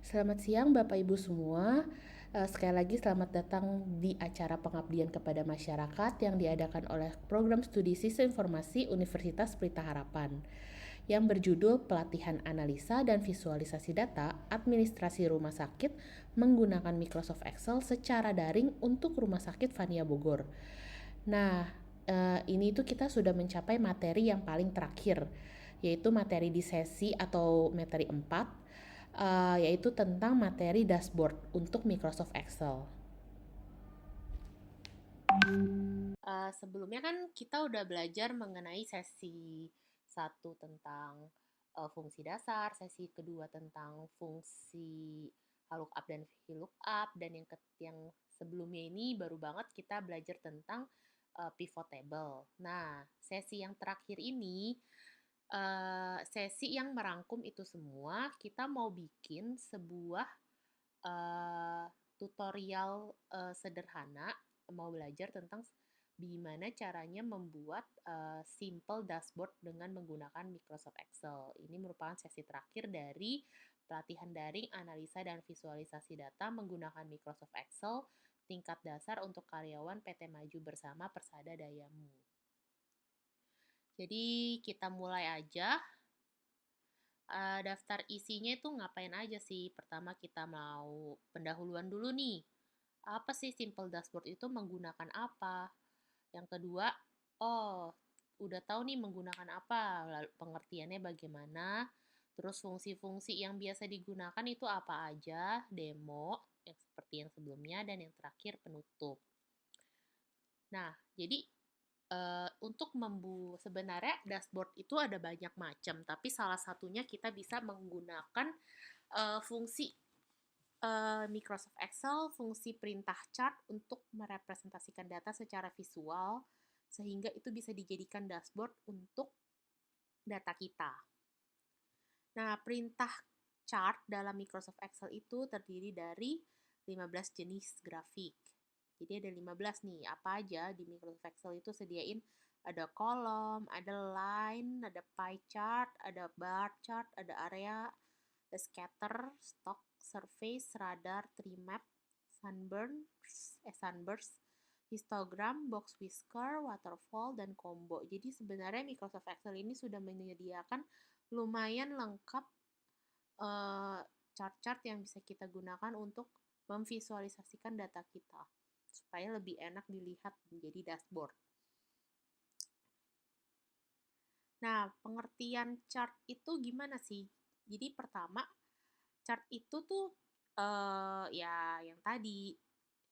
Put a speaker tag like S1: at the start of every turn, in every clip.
S1: Selamat siang Bapak Ibu semua. Sekali lagi selamat datang di acara pengabdian kepada masyarakat yang diadakan oleh Program Studi Sistem Informasi Universitas Pelita Harapan yang berjudul Pelatihan Analisa dan Visualisasi Data Administrasi Rumah Sakit menggunakan Microsoft Excel secara daring untuk Rumah Sakit Vania Bogor. Nah, ini tuh kita sudah mencapai materi yang paling terakhir, yaitu materi di sesi atau materi 4, yaitu tentang materi dashboard untuk Microsoft Excel. Sebelumnya kan kita udah belajar mengenai sesi 1 tentang fungsi dasar, sesi kedua tentang fungsi lookup dan VLOOKUP, dan yang sebelumnya ini baru banget kita belajar tentang pivot table. Nah, sesi yang terakhir ini sesi yang merangkum itu semua. Kita mau bikin sebuah uh, tutorial sederhana, mau belajar tentang gimana caranya membuat simple dashboard dengan menggunakan Microsoft Excel. Ini merupakan sesi terakhir dari pelatihan daring analisa dan visualisasi data menggunakan Microsoft Excel tingkat dasar untuk karyawan PT Maju Bersama Persada Dayamu. Jadi kita mulai aja. Daftar isinya itu ngapain aja sih? Pertama kita mau pendahuluan dulu nih. Apa sih simple dashboard itu menggunakan apa? Yang kedua, oh, udah tahu nih menggunakan apa, lalu pengertiannya bagaimana, terus fungsi-fungsi yang biasa digunakan itu apa aja, demo, yang seperti yang sebelumnya, dan yang terakhir penutup. Nah, jadi untuk sebenarnya dashboard itu ada banyak macam, tapi salah satunya kita bisa menggunakan fungsi Microsoft Excel, fungsi perintah chart untuk merepresentasikan data secara visual, sehingga itu bisa dijadikan dashboard untuk data kita. Nah, perintah chart dalam Microsoft Excel itu terdiri dari 15 jenis grafik. Jadi ada 15 nih, apa aja di Microsoft Excel itu sediain ada kolom, ada line, ada pie chart, ada bar chart, ada area, ada scatter, stock, surface, radar, tree map, sunburst, histogram, box whisker, waterfall, dan combo. Jadi sebenarnya Microsoft Excel ini sudah menyediakan lumayan lengkap chart-chart yang bisa kita gunakan untuk memvisualisasikan data kita supaya lebih enak dilihat menjadi dashboard. Nah, pengertian chart itu gimana sih? Jadi pertama, chart itu tuh ya yang tadi,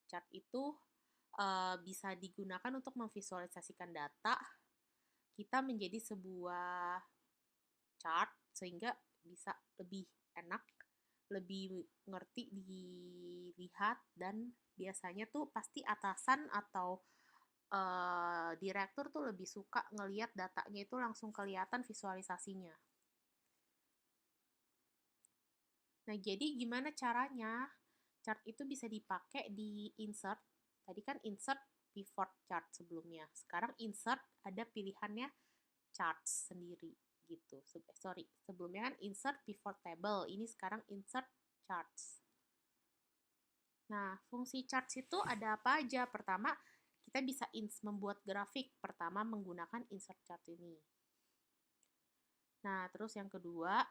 S1: chart itu bisa digunakan untuk memvisualisasikan data kita menjadi sebuah chart sehingga bisa lebih enak, lebih ngerti dilihat, dan biasanya tuh pasti atasan atau direktur tuh lebih suka ngelihat datanya itu langsung kelihatan visualisasinya. Nah, jadi gimana caranya? Chart itu bisa dipakai di insert. Tadi kan insert pivot chart sebelumnya. Sekarang insert ada pilihannya charts sendiri gitu. Sorry, sebelumnya kan insert pivot table. Ini sekarang insert charts. Nah, fungsi charts itu ada apa aja? Pertama, kita bisa membuat grafik. Pertama, menggunakan insert chart ini. Nah, terus yang kedua,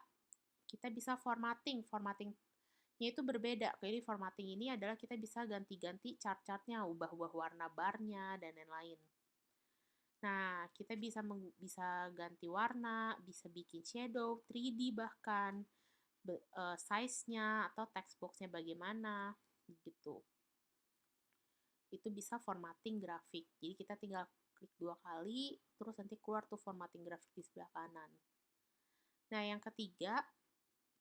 S1: kita bisa formatting. Formattingnya itu berbeda. Jadi formatting ini adalah kita bisa ganti-ganti chart-chartnya, ubah-ubah warna barnya, dan lain-lain. Nah, kita bisa ganti warna, bisa bikin shadow, 3D bahkan, size-nya atau text box-nya bagaimana, gitu. Itu bisa formatting grafik. Jadi kita tinggal klik 2 kali, terus nanti keluar tuh formatting grafik di sebelah kanan. Nah, yang ketiga,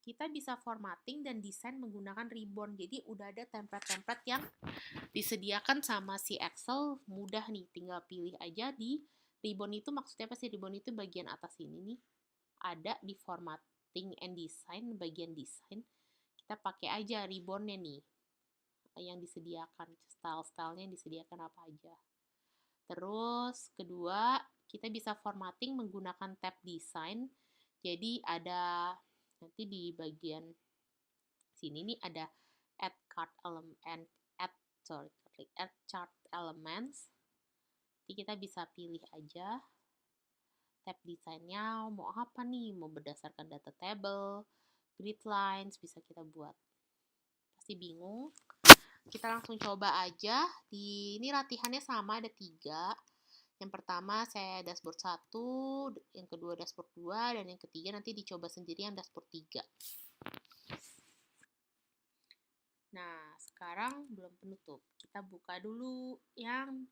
S1: kita bisa formatting dan desain menggunakan ribbon. Jadi udah ada template-template yang disediakan sama si Excel, mudah nih, tinggal pilih aja di ribbon. Itu maksudnya apa sih? Ribbon itu bagian atas ini nih, ada di formatting and design, bagian desain. Kita pakai aja ribbonnya nih, yang disediakan, style-stylenya yang disediakan apa aja. Terus kedua, kita bisa formatting menggunakan tab design. Jadi ada nanti di bagian Sini nih ada add card element and add sorry klik add chart elements. Jadi kita bisa pilih aja tab desainnya mau apa nih, mau berdasarkan data table, grid lines bisa kita buat. Pasti bingung, kita langsung coba aja. Ini latihannya sama, ada 3. Yang pertama saya dashboard 1, yang kedua dashboard 2, dan yang ketiga nanti dicoba sendiri yang dashboard 3. Nah, sekarang belum penutup. Kita buka dulu yang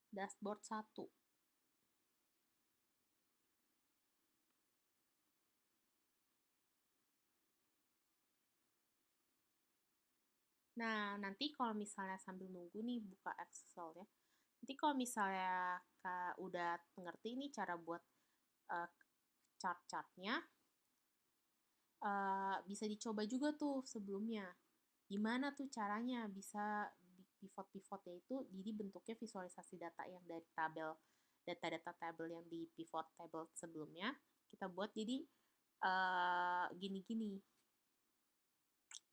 S1: dashboard 1. Nah, nanti kalau misalnya sambil nunggu nih buka Excel ya. Nanti kalau misalnya Kak udah ngerti nih cara buat chart-chartnya, bisa dicoba juga tuh sebelumnya. Gimana tuh caranya bisa pivot-pivotnya itu jadi bentuknya visualisasi data yang dari tabel, data-data tabel yang di pivot table sebelumnya, kita buat jadi gini-gini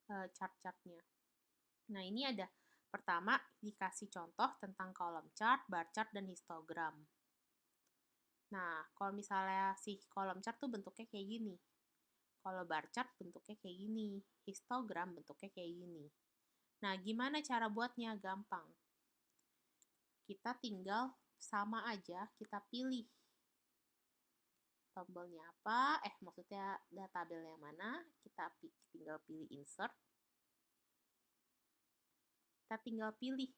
S1: chart-chartnya. Nah, ini ada pertama dikasih contoh tentang kolom chart, bar chart, dan histogram. Nah, kalau misalnya si kolom chart tuh bentuknya kayak gini. Kalau bar chart bentuknya kayak gini. Histogram bentuknya kayak gini. Nah, gimana cara buatnya? Gampang. Kita tinggal sama aja, kita pilih tombolnya apa, maksudnya tabel yang mana, kita tinggal pilih insert. Kita tinggal pilih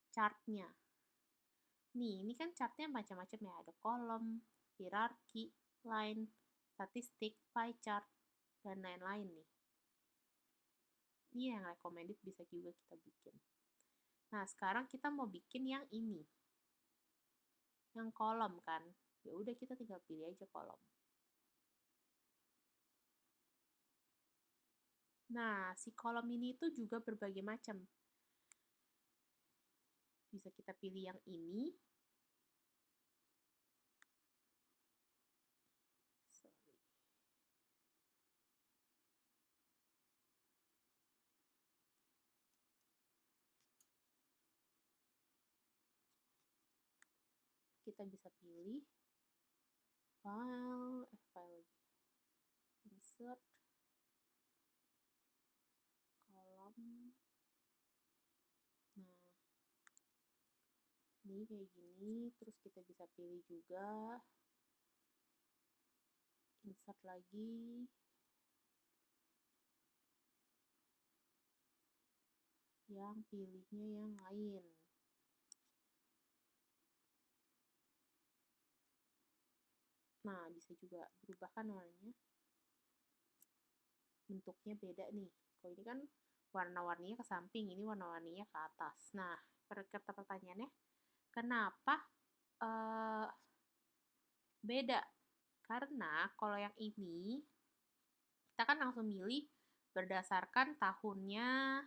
S1: chartnya. Nih, ini kan chartnya macam-macam ya. Ada kolom, hierarki, line, statistik, pie chart, dan lain-lain nih. Ini yang recommended bisa juga kita bikin. Nah, sekarang kita mau bikin yang ini. Yang kolom kan. Ya udah kita tinggal pilih aja kolom. Nah, si kolom ini itu juga berbagai macam. Bisa kita pilih yang ini. Kita bisa pilih file lagi. Insert kolom. Nah, ini kayak gini. Terus kita bisa pilih juga insert lagi. Yang pilihnya yang lain. Nah, bisa juga berubah kan warnanya. Bentuknya beda nih. Kalau ini kan warna-warninya ke samping, ini warna-warninya ke atas. Nah, pertanyaannya, kenapa beda? Karena kalau yang ini, kita kan langsung milih berdasarkan tahunnya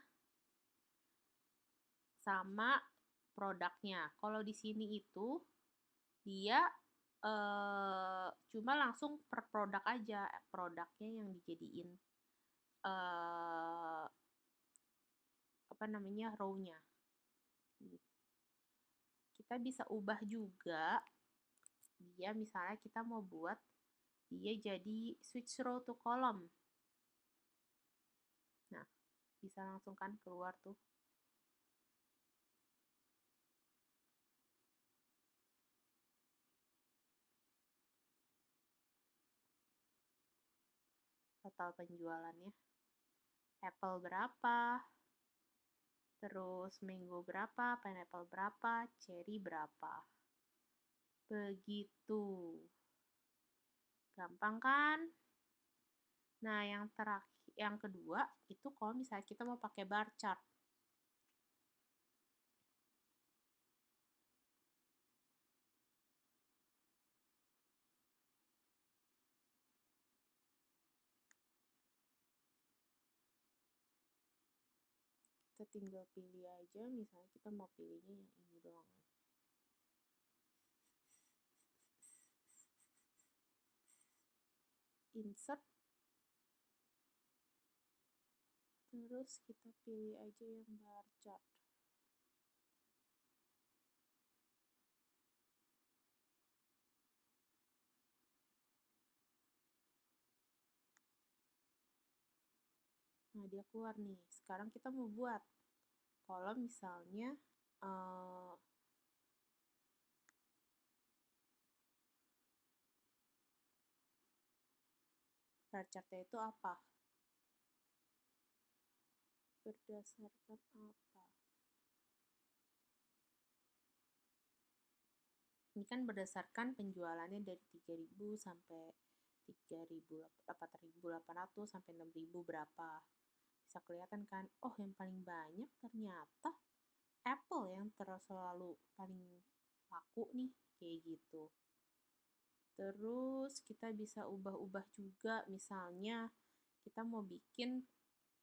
S1: sama produknya. Kalau di sini itu, dia cuma langsung per produk aja, produknya yang dijadiin row-nya. Kita bisa ubah juga dia, misalnya kita mau buat dia jadi switch row to column. Nah, bisa langsung kan keluar tuh. Total penjualannya. Apple berapa, terus mango berapa, pineapple berapa, cherry berapa. Begitu. Gampang kan? Nah, yang kedua itu kalau misalnya kita mau pakai bar chart. Kita tinggal pilih aja, misalnya kita mau pilihnya yang ini doang. Insert. Terus kita pilih aja yang bar chart. Nah, dia keluar nih. Sekarang kita mau buat. Kalau misalnya bar chartnya itu apa? Berdasarkan apa? Ini kan berdasarkan penjualannya dari 3.000 sampai 4.800 sampai 6.000 berapa. Bisa kelihatan kan, oh yang paling banyak ternyata Apple yang terus selalu paling laku nih, kayak gitu. Terus kita bisa ubah-ubah juga, misalnya kita mau bikin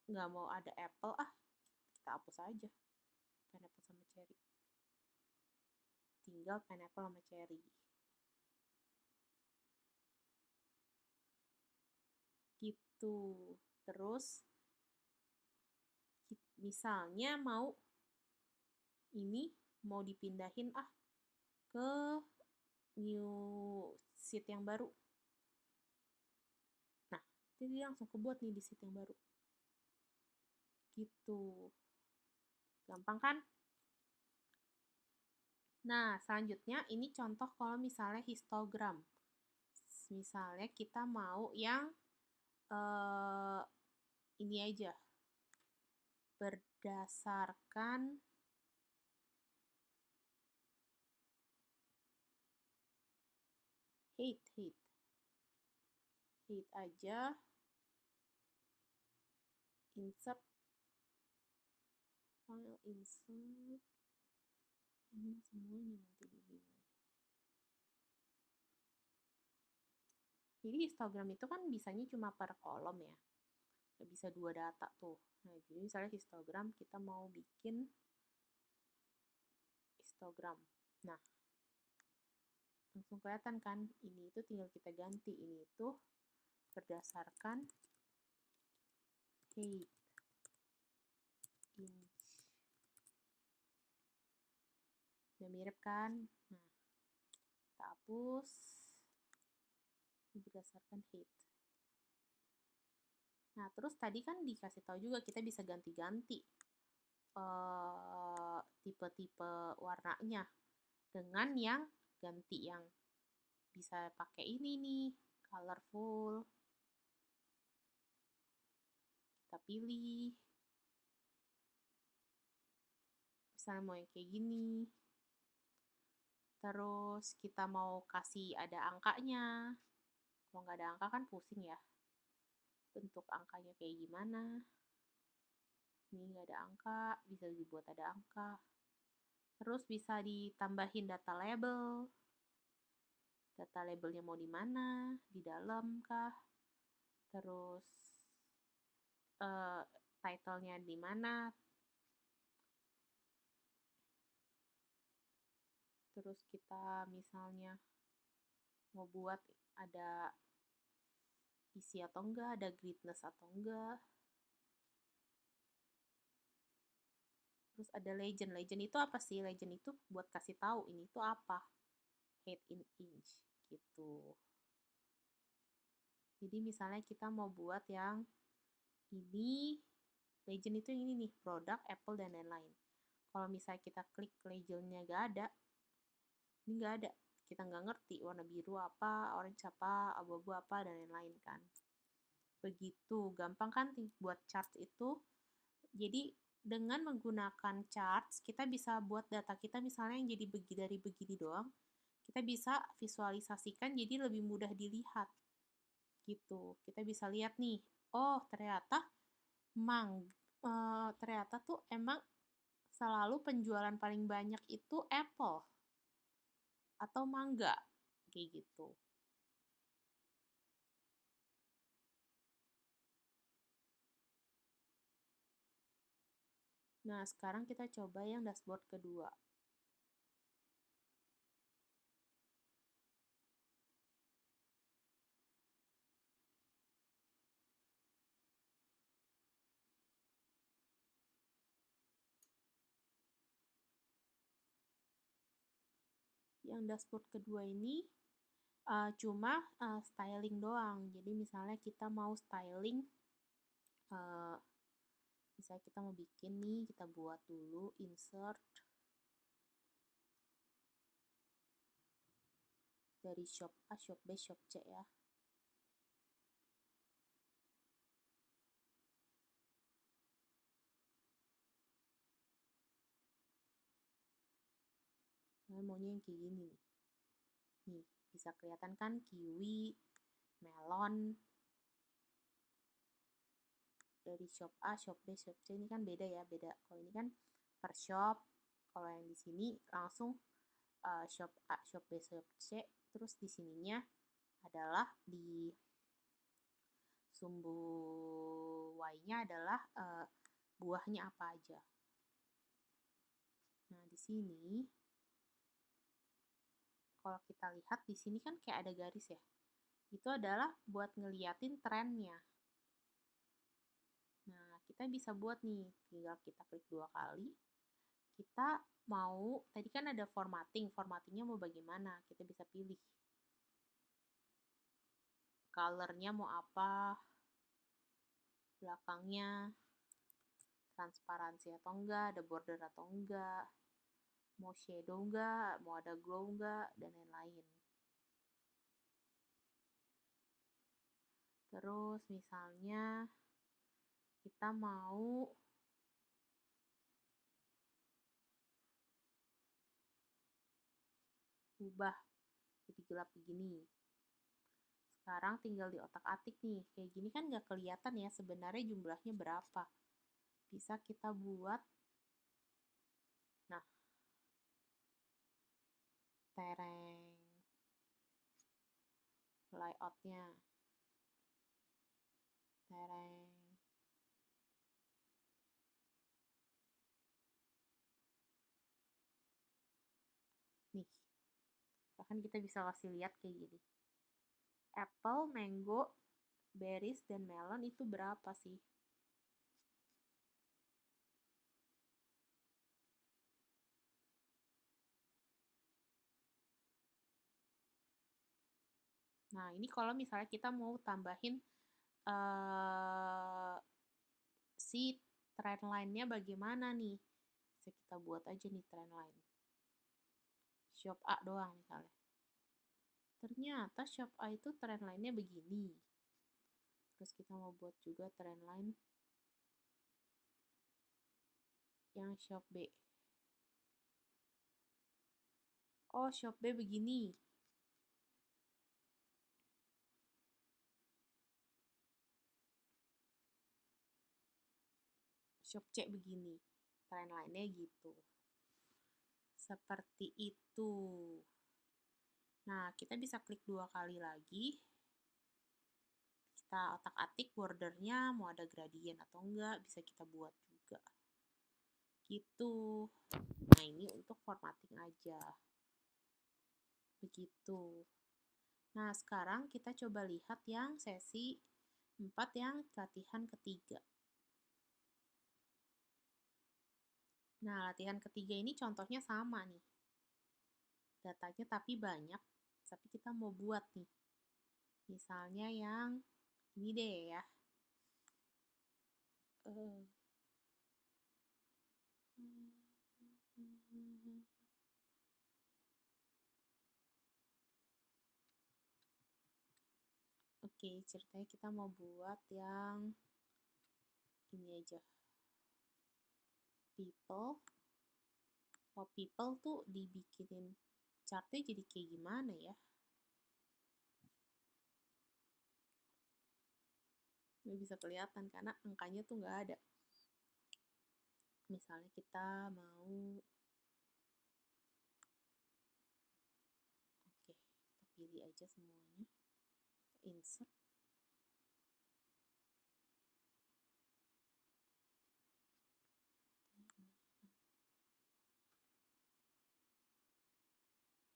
S1: nggak mau ada apple, kita hapus aja pineapple sama cherry. Tinggal pineapple sama cherry. Gitu. Terus misalnya mau ini mau dipindahin ke new sheet yang baru. Nah, jadi dia langsung kebuat nih di sheet yang baru. Gitu. Gampang kan? Nah, selanjutnya ini contoh kalau misalnya histogram. Misalnya kita mau yang ini aja. Berdasarkan hate aja, insert file, insert ini semuanya nanti dibingung. Jadi histogram itu kan bisanya cuma per kolom ya, nggak bisa 2 data tuh. Nah, jadi misalnya histogram kita mau bikin histogram. Nah, langsung kelihatan kan, ini itu tinggal kita ganti, ini itu berdasarkan height inch. Udah mirip kan? Nah, kita hapus. Ini berdasarkan height. Nah, terus tadi kan dikasih tahu juga kita bisa ganti-ganti tipe-tipe warnanya dengan yang ganti yang bisa pakai ini nih, colorful. Kita pilih. Misalnya mau yang kayak gini. Terus kita mau kasih ada angkanya. Kalau nggak ada angka kan pusing ya. Bentuk angkanya kayak gimana. Ini nggak ada angka, bisa dibuat ada angka. Terus bisa ditambahin data label. Data labelnya mau di mana, di dalam kah? Terus title-nya di mana? Terus kita misalnya mau buat ada isi atau enggak, ada greatness atau enggak. Terus ada legend. Legend itu apa sih? Legend itu buat kasih tahu ini tuh apa. Height in inch gitu. Jadi misalnya kita mau buat yang ini, legend itu yang ini nih, produk, Apple, dan lain-lain. Kalau misalnya kita klik legendnya gak ada, ini gak ada. Kita nggak ngerti warna biru apa, orange apa, abu-abu apa, dan lain-lain kan. Begitu, gampang kan buat chart itu. Jadi dengan menggunakan charts, kita bisa buat data kita misalnya yang jadi dari begini doang, kita bisa visualisasikan jadi lebih mudah dilihat. Gitu. Kita bisa lihat nih, oh ternyata ternyata tuh emang selalu penjualan paling banyak itu apple atau mangga, kayak gitu. Nah, sekarang kita coba yang dashboard kedua. Yang dashboard kedua ini cuma styling doang. Jadi misalnya kita mau styling, misalnya kita mau bikin nih, kita buat dulu insert dari shop A, shop B, shop C ya. Nah, maunya yang kayak gini nih. Nih, bisa kelihatan kan kiwi, melon, dari shop A, shop B, shop C ini kan beda ya, beda. Kalau ini kan per shop, kalau yang di sini langsung shop A, shop B, shop C, terus di sininya adalah di sumbu Y-nya adalah buahnya apa aja. Nah, di sini kalau kita lihat di sini kan kayak ada garis ya. Itu adalah buat ngeliatin trennya. Nah, kita bisa buat nih, tinggal kita klik 2 kali. Kita mau, tadi kan ada formattingnya mau bagaimana, kita bisa pilih. Colornya mau apa, belakangnya transparansi atau enggak, ada border atau enggak, mau shadow enggak, mau ada glow enggak, dan lain-lain. Terus misalnya kita mau ubah jadi gelap begini. Sekarang tinggal di otak-atik nih. Kayak gini kan nggak kelihatan ya sebenarnya jumlahnya berapa. Bisa kita buat, nah, tereng layoutnya, tereng. Nih, bahkan kita bisa kasih lihat kayak gini. Apple, mango, berries, dan melon itu berapa sih? Nah, ini kalau misalnya kita mau tambahin si trend line-nya bagaimana nih? Bisa kita buat aja nih trend line. Shop A doang misalnya. Ternyata shop A itu trend line-nya begini. Terus kita mau buat juga trend line yang shop B. Oh, shop B begini. Shop C begini. Trend line-nya gitu. Seperti itu. Nah, kita bisa klik 2 kali lagi. Kita otak-atik bordernya, mau ada gradient atau enggak, bisa kita buat juga. Gitu. Nah, ini untuk formatting aja. Begitu. Nah, sekarang kita coba lihat yang sesi 4 yang latihan ketiga. Nah, latihan ketiga ini contohnya sama nih. Datanya tapi banyak, tapi kita mau buat nih. Misalnya yang ini deh ya. Oke, ceritanya kita mau buat yang ini aja. People. Oh, people tuh dibikinin chartnya jadi kayak gimana ya? Nggak bisa kelihatan karena angkanya tuh nggak ada. Misalnya kita mau, oke, kita pilih aja semuanya. Insert.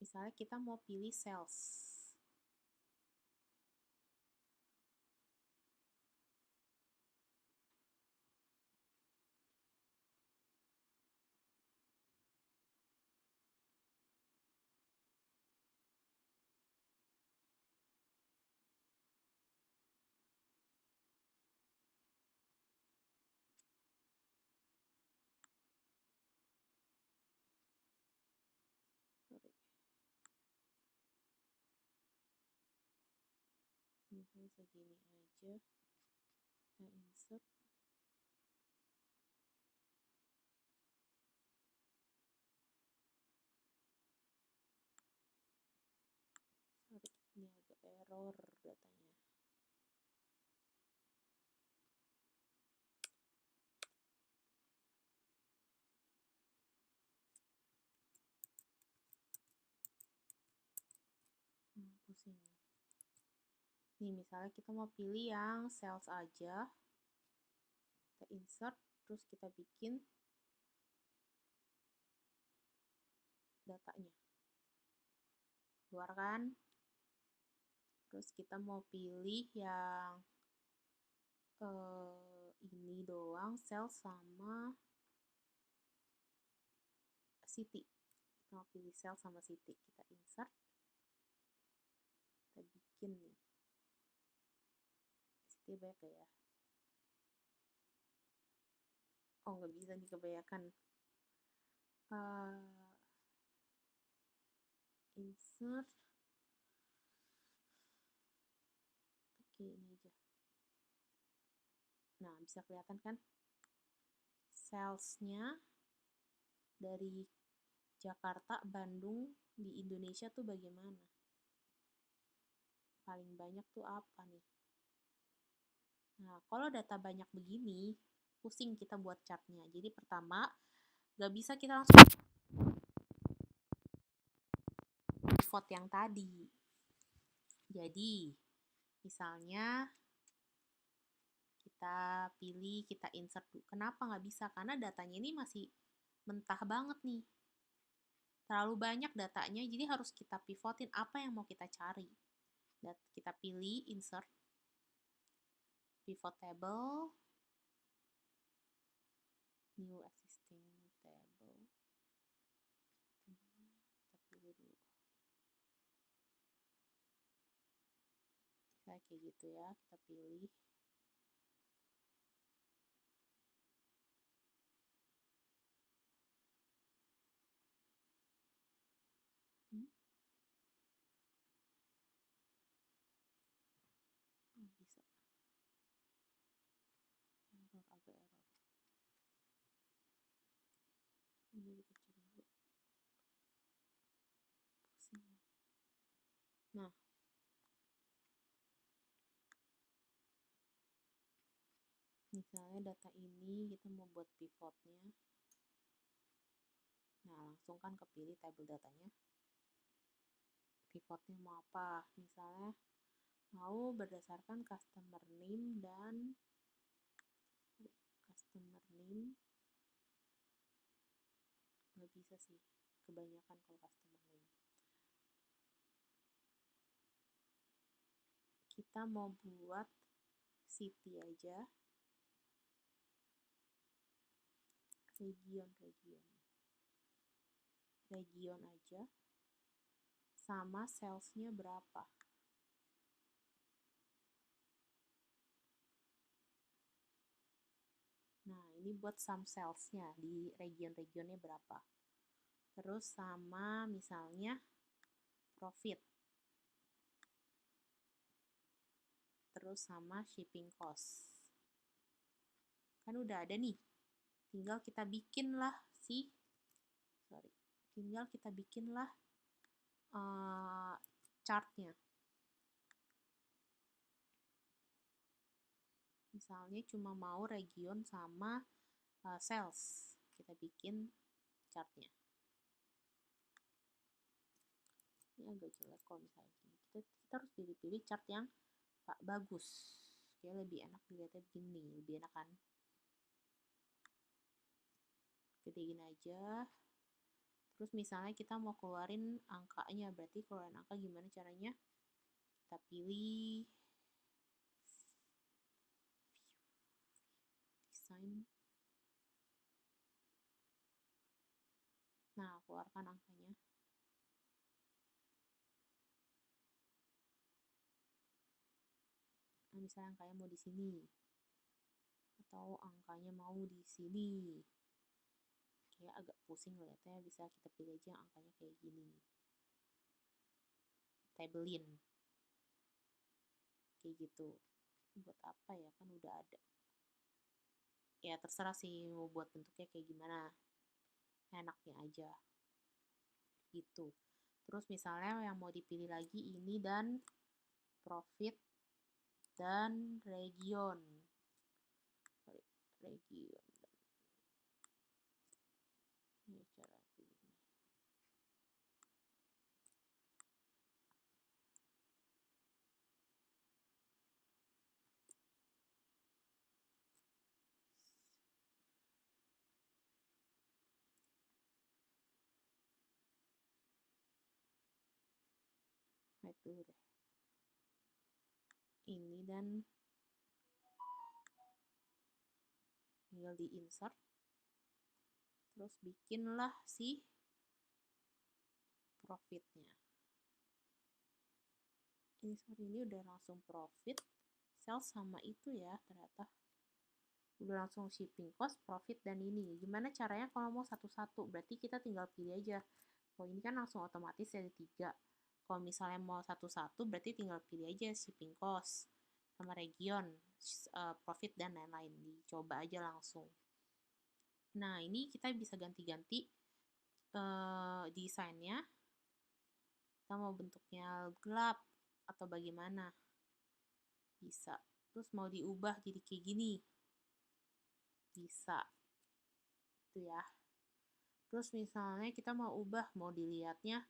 S1: Misalnya kita mau pilih sales. misalnya segini aja, kita insert. Sorry, ini agak error datanya. Pusing. Nih, misalnya kita mau pilih yang sales aja. Kita insert, terus kita bikin datanya. Keluarkan. Terus kita mau pilih yang ini doang, sales sama city. Kita mau pilih sales sama city. Kita insert. Kita bikin nih. City banyak gak ya? Oh, nggak bisa nih kebanyakan. Insert. Oke, ini aja. Nah, bisa kelihatan kan? Salesnya dari Jakarta, Bandung, di Indonesia tuh bagaimana? Paling banyak tuh apa nih? Nah, kalau data banyak begini, pusing kita buat chartnya. Jadi pertama, nggak bisa kita langsung pivot yang tadi. Jadi, misalnya kita pilih, kita insert dulu. Kenapa nggak bisa? Karena datanya ini masih mentah banget nih. Terlalu banyak datanya, jadi harus kita pivotin apa yang mau kita cari. Dan kita pilih insert, pivot table, new existing table. Kita pilih dulu. Kayak gitu ya, kita pilih. Bisa. Error, agak error. Ini dikecilin dulu. Pusing. Nah, misalnya data ini kita mau buat pivotnya. Nah, langsung kan kepilih table datanya. Pivotnya mau apa? Misalnya mau berdasarkan customer name dan customer name. Nggak bisa sih, kebanyakan kalau customer name. Kita mau buat city aja. Region aja. Sama salesnya berapa. Nah, ini buat sum salesnya di region-regionnya berapa. Terus sama misalnya profit. Terus sama shipping cost. Kan udah ada nih. Tinggal kita bikinlah chartnya. Misalnya cuma mau region sama sales. Kita bikin chartnya. Ini agak jelek kalau misalnya gini. Kita harus pilih-pilih chart yang bagus. Kayak lebih enak dilihatnya begini. Lebih enak kan? Gedein aja. Terus misalnya kita mau keluarin angkanya. Berarti keluarin angka gimana caranya? Kita pilih design. Nah, keluarkan angkanya. Nah, misalnya angkanya mau di sini. Atau angkanya mau di sini. Kayak agak pusing lihatnya, bisa kita pilih aja angkanya kayak gini. Tabelin. kayak gitu. Buat apa ya, kan udah ada. Ya terserah sih mau buat bentuknya kayak gimana, enaknya aja gitu. Terus misalnya yang mau dipilih lagi ini dan profit dan region. Region. Ini cara pilihnya. Nah, itu deh. Ini dan tinggal di insert. Terus bikinlah si profitnya. Ini udah langsung profit, sales sama itu ya ternyata. Udah langsung shipping cost, profit, dan ini. Gimana caranya kalau mau satu-satu? Berarti kita tinggal pilih aja. Kalau ini kan langsung otomatis ada 3. Kalau misalnya mau satu-satu, berarti tinggal pilih aja shipping cost, sama region, profit, dan lain-lain. Dicoba aja langsung. Nah, ini kita bisa ganti-ganti desainnya. Kita mau bentuknya gelap atau bagaimana. Bisa. Terus mau diubah jadi kayak gini. Bisa. Itu ya. Terus misalnya kita mau ubah, mau dilihatnya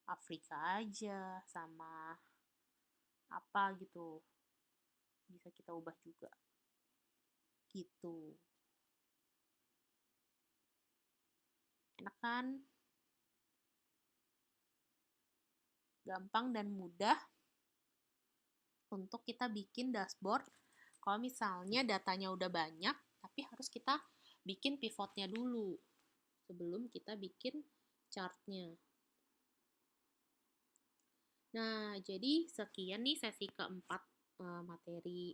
S1: Afrika aja sama apa gitu. Bisa kita ubah juga. Gitu. Enak kan? Gampang dan mudah untuk kita bikin dashboard. Kalau misalnya datanya udah banyak, tapi harus kita bikin pivotnya dulu sebelum kita bikin chartnya. Nah, jadi sekian nih sesi keempat materi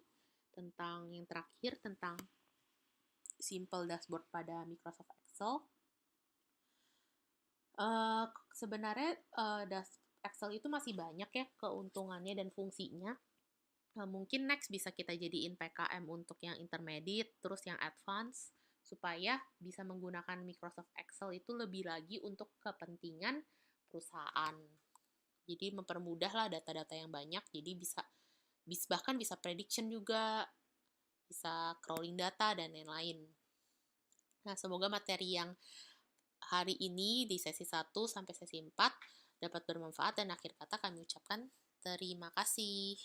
S1: tentang yang terakhir tentang simple dashboard pada Microsoft Excel. Sebenarnya Excel itu masih banyak ya keuntungannya dan fungsinya. Mungkin next bisa kita jadiin PKM untuk yang intermediate, terus yang advance, supaya bisa menggunakan Microsoft Excel itu lebih lagi untuk kepentingan perusahaan. Jadi mempermudah lah data-data yang banyak, jadi bahkan bisa prediction juga, bisa crawling data, dan lain-lain. Nah, semoga materi yang hari ini di sesi 1 sampai sesi 4 dapat bermanfaat, dan akhir kata kami ucapkan terima kasih.